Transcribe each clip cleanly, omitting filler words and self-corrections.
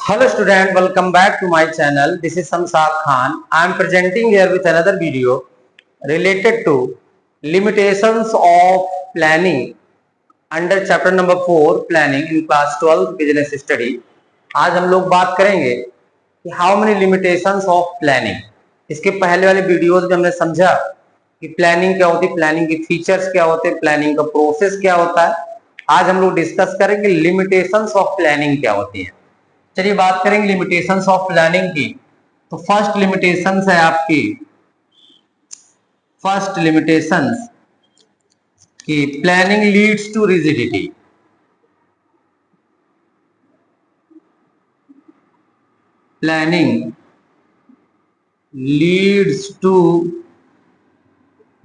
Hello student, welcome back to my channel. This is Samsad Khan. I am presenting here with another video related to limitations of planning under chapter number 4 planning in class 12 business study. आज हम लोग बात करेंगे कि how many limitations of planning. इसके पहले वाले videos में हमने समझा कि प्लानिंग क्या होती है, प्लानिंग के फीचर्स क्या होते हैं, प्लानिंग का प्रोसेस क्या होता है। आज हम लोग डिस्कस करेंगे लिमिटेशंस ऑफ प्लानिंग क्या होती है। चलिए बात करेंगे लिमिटेशंस ऑफ प्लानिंग की। तो फर्स्ट लिमिटेशंस है आपकी, फर्स्ट लिमिटेशंस की planning leads to rigidity. Planning leads to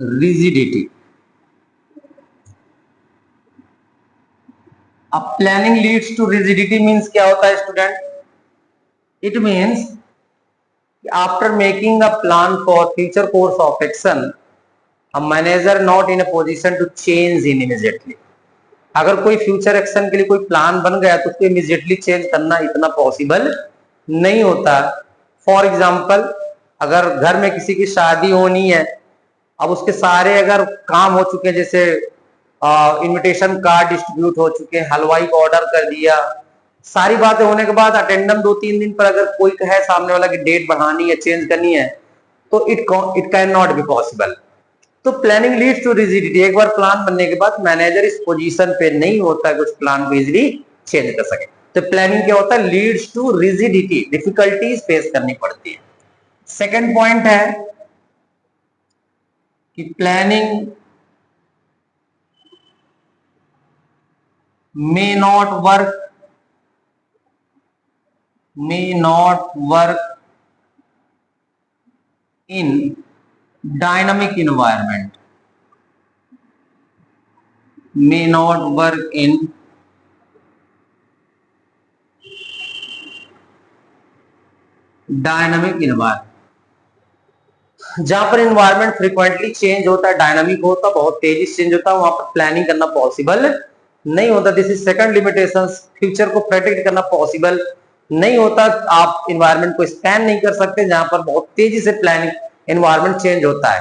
rigidity. अब planning leads to rigidity means क्या होता है student? It means after making a plan for future course of action a manager not in a position to change in immediately। अगर कोई future action के लिए कोई plan बन गया तो उसको इमीडिएटली चेंज करना इतना पॉसिबल नहीं होता। फॉर एग्जांपल, अगर घर में किसी की शादी होनी है, अब उसके सारे अगर काम हो चुके हैं, जैसे इनविटेशन कार्ड डिस्ट्रीब्यूट हो चुके हैं, हलवाई को ऑर्डर कर दिया, सारी बातें होने के बाद अटेंडम 2-3 दिन पर अगर कोई कहे सामने वाला की डेट बढ़ानी है, चेंज करनी है, तो it can not be possible. तो प्लानिंग लीड्स टू रिजिडिटी। एक बार प्लान बनने के बाद मैनेजर इस पोजीशन पे नहीं होता है कि उस प्लान को इजीली चेंज कर सके। तो प्लानिंग क्या होता है? Leads to rigidity, difficulties face करनी पड़ती है। सेकंड पॉइंट है कि planning may not work in dynamic environment, may not work in dynamic environment. जहां पर इन्वायरमेंट फ्रीक्वेंटली चेंज होता है, डायनामिक होता है, बहुत तेजी से चेंज होता है, वहां पर प्लानिंग करना पॉसिबल नहीं होता। This is second limitation. Future को प्रेडिक्ट करना पॉसिबल नहीं होता। आप इन्वायरमेंट को स्कैन नहीं कर सकते जहां पर बहुत तेजी से प्लानिंग इन्वायरमेंट चेंज होता है।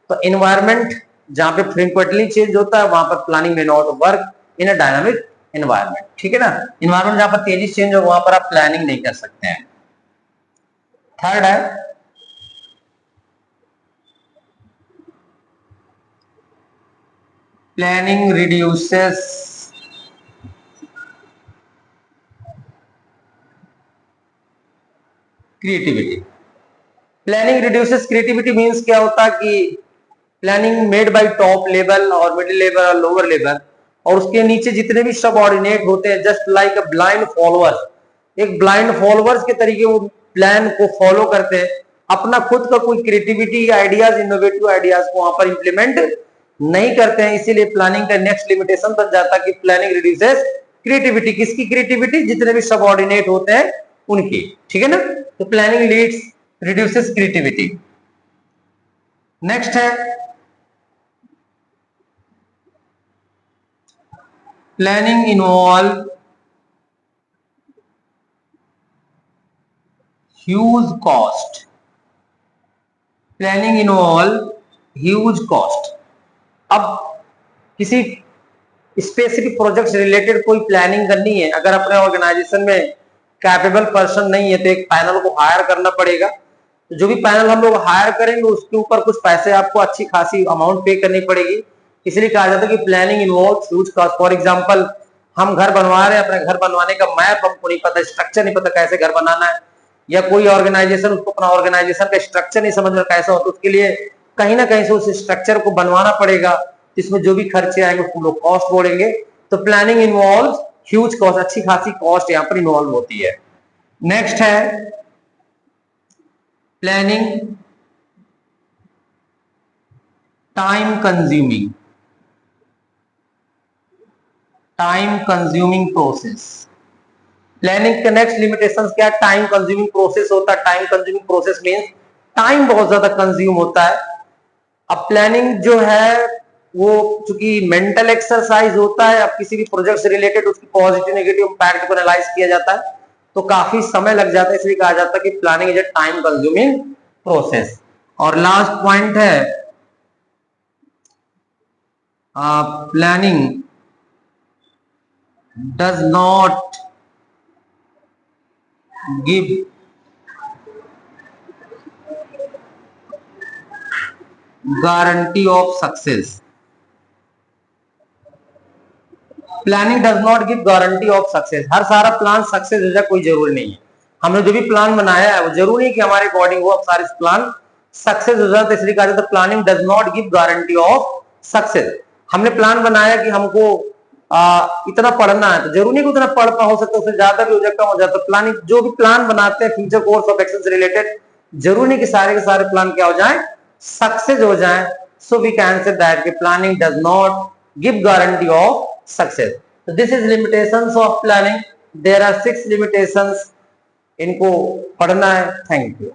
तो इन्वायरमेंट जहां पे फ्रीक्वेंटली चेंज होता है, वहां पर प्लानिंग में not work in a dynamic environment. ठीक है ना? इन्वायरमेंट जहां पर तेजी से चेंज हो वहां पर आप प्लानिंग नहीं कर सकते हैं। थर्ड है planning reduces creativity. Planning reduces creativity means क्या होता है कि planning made by top level और मिडिल लेवल और लोअर लेवल, और उसके नीचे जितने भी सबऑर्डिनेट होते हैं, just like a blind followers, एक ब्लाइंड फॉलोअर्स के तरीके वो प्लान को फॉलो करते हैं, अपना खुद का कोई क्रिएटिविटी आइडियाज, इनोवेटिव आइडियाज को वहां पर इंप्लीमेंट नहीं करते हैं। इसीलिए प्लानिंग का नेक्स्ट लिमिटेशन बन जाता है कि प्लानिंग रिड्यूसेस क्रिएटिविटी। किसकी क्रिएटिविटी? जितने भी सबऑर्डिनेट होते हैं उनकी। ठीक है ना? तो planning leads reduces creativity. Next है planning involve huge cost. Planning involve huge cost. अब किसी स्पेसिफिक प्रोजेक्ट से रिलेटेड कोई प्लानिंग करनी है, अगर अपने ऑर्गेनाइजेशन में कैपेबल पर्सन नहीं है तो एक पैनल को हायर करना पड़ेगा। तो जो भी पैनल हम लोग हायर करेंगे उसके ऊपर कुछ पैसे आपको अच्छी खासी अमाउंट पे करनी पड़ेगी। इसलिए कहा जाता है कि planning involve huge cost. For example, हम घर बनवा रहे हैं, अपने घर बनवाने का मैप हमको नहीं पता, स्ट्रक्चर नहीं पता कैसे घर बनाना है, या कोई ऑर्गेनाइजेशन उसको अपना ऑर्गेनाइजेशन का स्ट्रक्चर नहीं समझ में कैसा होता, उसके लिए कहीं ना कहीं से उस स्ट्रक्चर को बनवाना पड़ेगा। इसमें जो भी खर्चे आएंगे उसको लोग कॉस्ट बोलेंगे। तो प्लानिंग इन्वॉल्व ह्यूज कॉस्ट, अच्छी खासी कॉस्ट यहाँ पर इन्वॉल्व होती है। नेक्स्ट है planning time consuming, time consuming process. Planning का नेक्स्ट लिमिटेशन क्या है? टाइम कंज्यूमिंग प्रोसेस होता है। Time consuming process means time बहुत ज्यादा कंज्यूम होता है। अब प्लानिंग जो है वो चूंकि मेंटल एक्सरसाइज होता है, अब किसी भी प्रोजेक्ट से रिलेटेड उसकी पॉजिटिव नेगेटिव इम्पैक्ट को एनालाइज किया जाता है, तो काफी समय लग जाता है, इसलिए कहा जाता है कि planning is a time consuming process. और लास्ट पॉइंट है planning does not give guarantee of success. Planning does not give guarantee of success. हर सारा प्लान सक्सेस हो जाए कोई जरूरी नहीं है। हमने जो भी प्लान बनाया है वो जरूरी नहीं कि हमारे अकॉर्डिंग वो अब सारे प्लान सक्सेस हो जाए, इसलिए कहा जाता है planning does not give guarantee of success. हमने प्लान बनाया कि हमको इतना पढ़ना है, तो जरूरी नहीं कि उतना पढ़ पा, हो सकता है उससे ज्यादा भी हो जाए, कम हो जाता है। प्लानिंग जो भी प्लान बनाते हैं फ्यूचर कोर्स ऑफ एक्शन से रिलेटेड, जरूरी नहीं कि सारे के सारे प्लान क्या हो जाए, सक्सेस हो जाए। So we can say that planning does not give guarantee of success. So this is limitations of planning. There are 6 limitations. इनको पढ़ना है। Thank you.